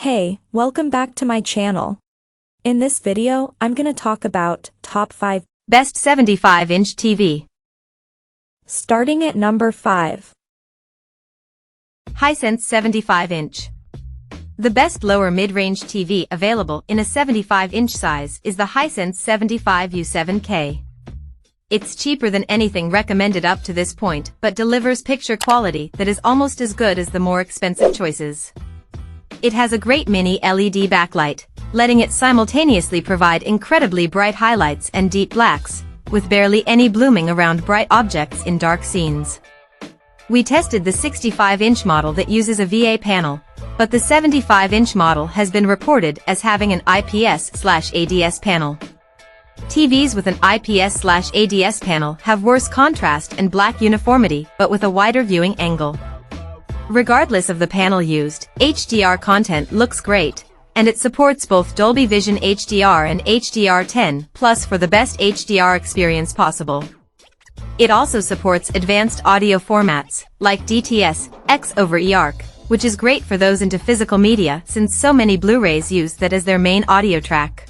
Hey, welcome back to my channel. In this video, I'm gonna talk about top 5 best 75-inch TV. Starting at number 5. Hisense 75-inch. The best lower mid-range TV available in a 75-inch size is the Hisense 75U7K. It's cheaper than anything recommended up to this point, but delivers picture quality that is almost as good as the more expensive choices. It has a great mini LED backlight, letting it simultaneously provide incredibly bright highlights and deep blacks, with barely any blooming around bright objects in dark scenes. We tested the 65-inch model that uses a VA panel, but the 75-inch model has been reported as having an IPS/ADS panel. TVs with an IPS/ADS panel have worse contrast and black uniformity but with a wider viewing angle. Regardless of the panel used, HDR content looks great, and it supports both Dolby Vision HDR and HDR10+ for the best HDR experience possible. It also supports advanced audio formats, like DTS, X over eARC, which is great for those into physical media since so many Blu-rays use that as their main audio track.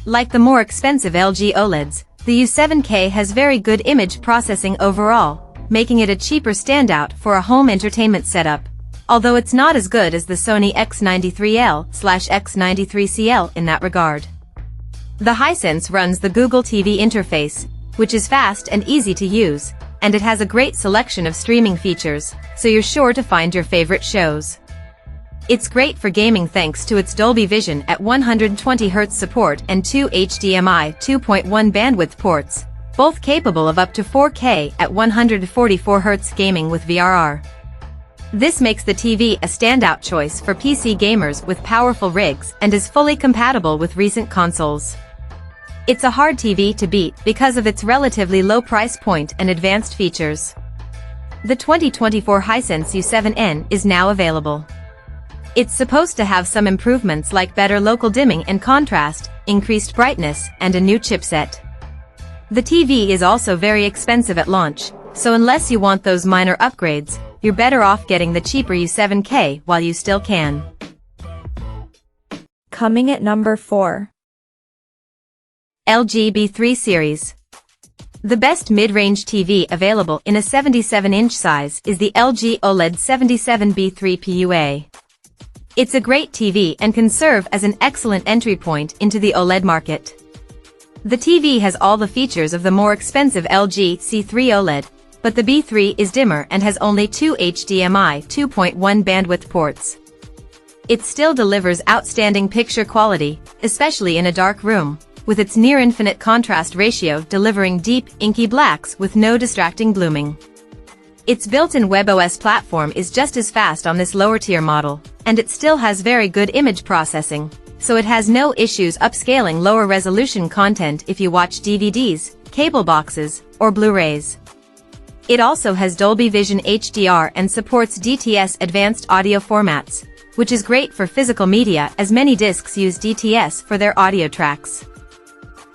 Like the more expensive LG OLEDs, the U7K has very good image processing overall, making it a cheaper standout for a home entertainment setup, although it's not as good as the Sony X93L/X93CL in that regard. The Hisense runs the Google TV interface, which is fast and easy to use, and it has a great selection of streaming features, so you're sure to find your favorite shows. It's great for gaming thanks to its Dolby Vision at 120Hz support and 2 HDMI 2.1 bandwidth ports, both capable of up to 4K at 144Hz gaming with VRR. This makes the TV a standout choice for PC gamers with powerful rigs and is fully compatible with recent consoles. It's a hard TV to beat because of its relatively low price point and advanced features. The 2024 Hisense U7N is now available. It's supposed to have some improvements like better local dimming and contrast, increased brightness, and a new chipset. The TV is also very expensive at launch, so unless you want those minor upgrades, you're better off getting the cheaper U7K while you still can. Coming at number 4. LG B3 series. The best mid-range TV available in a 77-inch size is the LG OLED 77B3 PUA. It's a great TV and can serve as an excellent entry point into the OLED market. The TV has all the features of the more expensive LG C3 OLED, but the B3 is dimmer and has only 2 HDMI 2.1 bandwidth ports. It still delivers outstanding picture quality, especially in a dark room, with its near-infinite contrast ratio delivering deep, inky blacks with no distracting blooming. Its built-in WebOS platform is just as fast on this lower-tier model, and it still has very good image processing, so it has no issues upscaling lower-resolution content if you watch DVDs, cable boxes, or Blu-rays. It also has Dolby Vision HDR and supports DTS advanced audio formats, which is great for physical media as many discs use DTS for their audio tracks.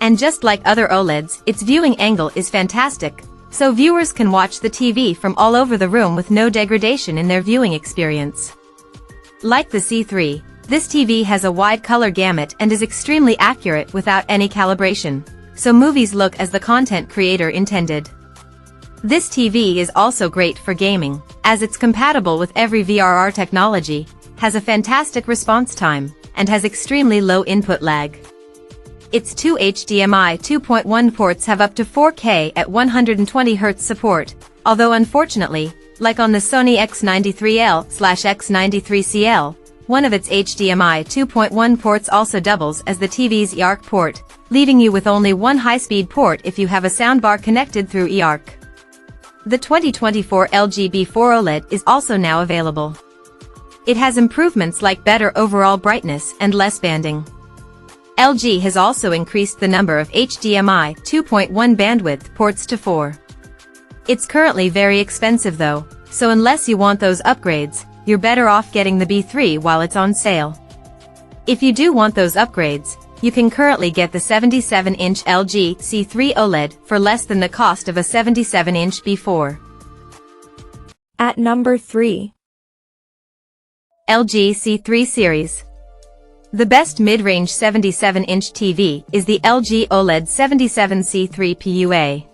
And just like other OLEDs, its viewing angle is fantastic, so viewers can watch the TV from all over the room with no degradation in their viewing experience. Like the C3, this TV has a wide color gamut and is extremely accurate without any calibration, so movies look as the content creator intended. This TV is also great for gaming, as it's compatible with every VRR technology, has a fantastic response time, and has extremely low input lag. Its 2 HDMI 2.1 ports have up to 4K at 120Hz support, although unfortunately, like on the Sony X93L/X93CL, one of its HDMI 2.1 ports also doubles as the TV's eARC port, leaving you with only one high-speed port if you have a soundbar connected through eARC. The 2024 LG B4 OLED is also now available. It has improvements like better overall brightness and less banding. LG has also increased the number of HDMI 2.1 bandwidth ports to 4. It's currently very expensive though, so unless you want those upgrades, you're better off getting the B3 while it's on sale. If you do want those upgrades, you can currently get the 77-inch LG C3 OLED for less than the cost of a 77-inch B4. At number 3. LG C3 series. The best mid-range 77-inch TV is the LG OLED 77C3 PUA.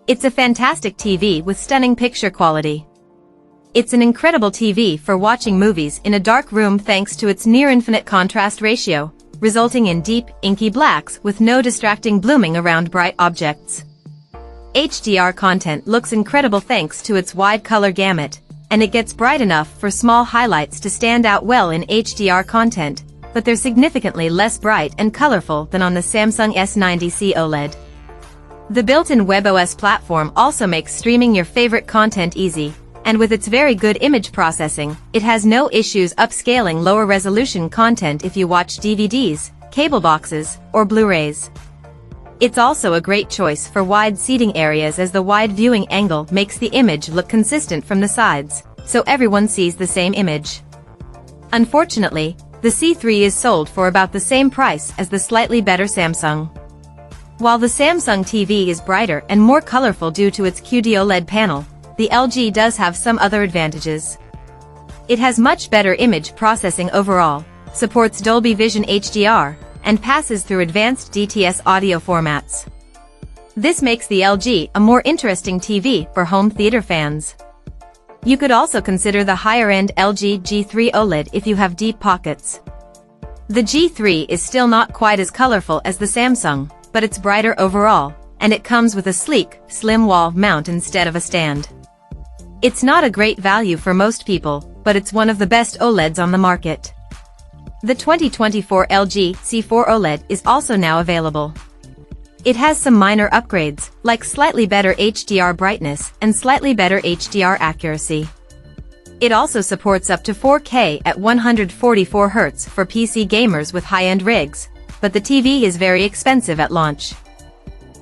It's a fantastic TV with stunning picture quality. It's an incredible TV for watching movies in a dark room thanks to its near-infinite contrast ratio, resulting in deep, inky blacks with no distracting blooming around bright objects. HDR content looks incredible thanks to its wide color gamut, and it gets bright enough for small highlights to stand out well in HDR content, but they're significantly less bright and colorful than on the Samsung S90C OLED. The built-in WebOS platform also makes streaming your favorite content easy, and with its very good image processing, it has no issues upscaling lower resolution content if you watch DVDs, cable boxes, or Blu-rays. It's also a great choice for wide seating areas as the wide viewing angle makes the image look consistent from the sides, so everyone sees the same image. Unfortunately, the C3 is sold for about the same price as the slightly better Samsung. While the Samsung TV is brighter and more colorful due to its QD-OLED panel, the LG does have some other advantages. It has much better image processing overall, supports Dolby Vision HDR, and passes through advanced DTS audio formats. This makes the LG a more interesting TV for home theater fans. You could also consider the higher-end LG G3 OLED if you have deep pockets. The G3 is still not quite as colorful as the Samsung, but it's brighter overall, and it comes with a sleek, slim wall mount instead of a stand. It's not a great value for most people, but it's one of the best OLEDs on the market. The 2024 LG C4 OLED is also now available. It has some minor upgrades, like slightly better HDR brightness and slightly better HDR accuracy. It also supports up to 4K at 144 Hz for PC gamers with high-end rigs, but the TV is very expensive at launch.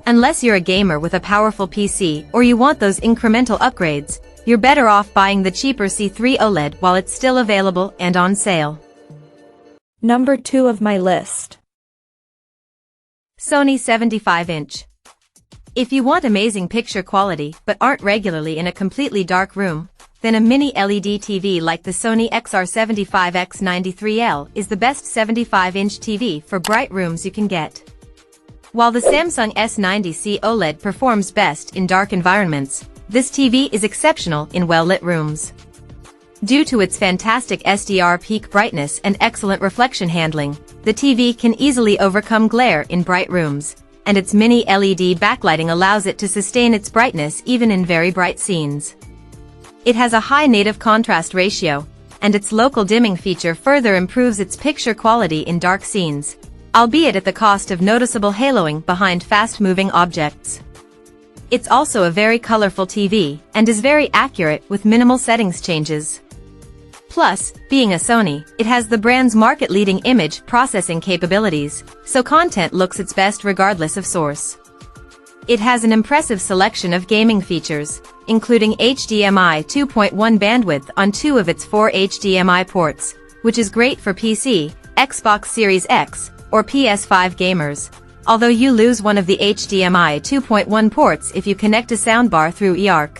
Unless you're a gamer with a powerful PC or you want those incremental upgrades, you're better off buying the cheaper C3 OLED while it's still available and on sale. Number 2 of my list. Sony 75-inch. If you want amazing picture quality but aren't regularly in a completely dark room, then a mini LED TV like the Sony XR75X93L is the best 75-inch TV for bright rooms you can get. While the Samsung S90C OLED performs best in dark environments, this TV is exceptional in well-lit rooms. Due to its fantastic SDR peak brightness and excellent reflection handling, the TV can easily overcome glare in bright rooms, and its mini LED backlighting allows it to sustain its brightness even in very bright scenes. It has a high native contrast ratio, and its local dimming feature further improves its picture quality in dark scenes, albeit at the cost of noticeable haloing behind fast-moving objects. It's also a very colorful TV, and is very accurate with minimal settings changes. Plus, being a Sony, it has the brand's market-leading image processing capabilities, so content looks its best regardless of source. It has an impressive selection of gaming features, including HDMI 2.1 bandwidth on 2 of its 4 HDMI ports, which is great for PC, Xbox Series X, or PS5 gamers, although you lose one of the HDMI 2.1 ports if you connect a soundbar through eARC.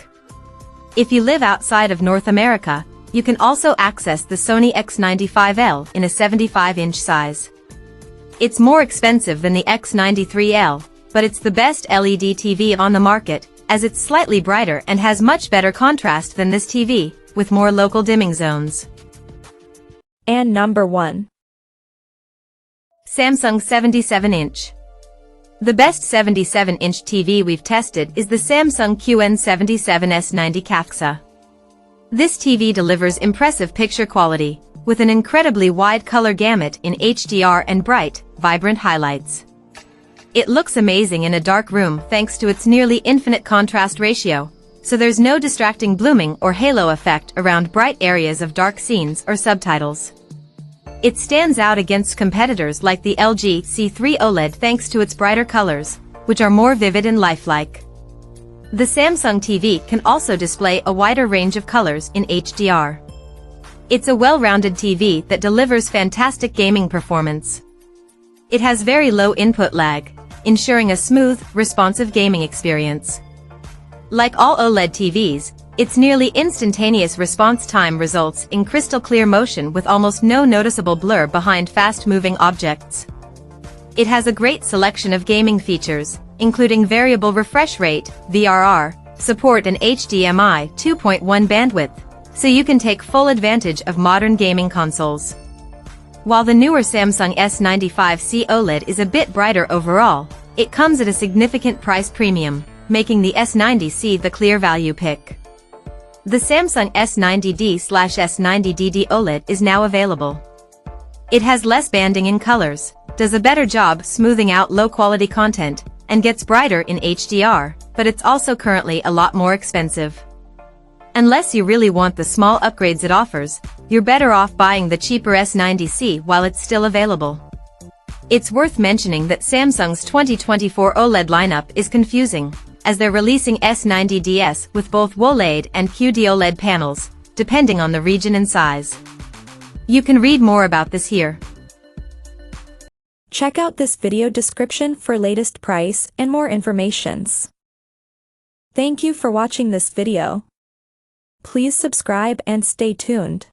If you live outside of North America, you can also access the Sony X95L in a 75-inch size. It's more expensive than the X93L, but it's the best LED TV on the market, as it's slightly brighter and has much better contrast than this TV, with more local dimming zones. And number 1. Samsung 77-inch. The best 77-inch TV we've tested is the Samsung QN77S90 CAFXA. This TV delivers impressive picture quality, with an incredibly wide color gamut in HDR and bright, vibrant highlights. It looks amazing in a dark room thanks to its nearly infinite contrast ratio, so there's no distracting blooming or halo effect around bright areas of dark scenes or subtitles. It stands out against competitors like the LG C3 OLED thanks to its brighter colors, which are more vivid and lifelike. The Samsung TV can also display a wider range of colors in HDR. It's a well-rounded TV that delivers fantastic gaming performance. It has very low input lag, ensuring a smooth, responsive gaming experience. Like all OLED TVs, Its nearly instantaneous response time results in crystal clear motion with almost no noticeable blur behind fast-moving objects. It has a great selection of gaming features, including variable refresh rate, VRR, support and HDMI 2.1 bandwidth, so you can take full advantage of modern gaming consoles. While the newer Samsung S95C OLED is a bit brighter overall, it comes at a significant price premium, making the S90C the clear value pick. The Samsung S90D/S90DD OLED is now available. It has less banding in colors, does a better job smoothing out low-quality content, and gets brighter in HDR, but it's also currently a lot more expensive. Unless you really want the small upgrades it offers, you're better off buying the cheaper S90C while it's still available. It's worth mentioning that Samsung's 2024 OLED lineup is confusing, as they're releasing S90DS with both OLED and QD-OLED panels, depending on the region and size. You can read more about this here. Check out this video description for latest price and more informations. Thank you for watching this video. Please subscribe and stay tuned.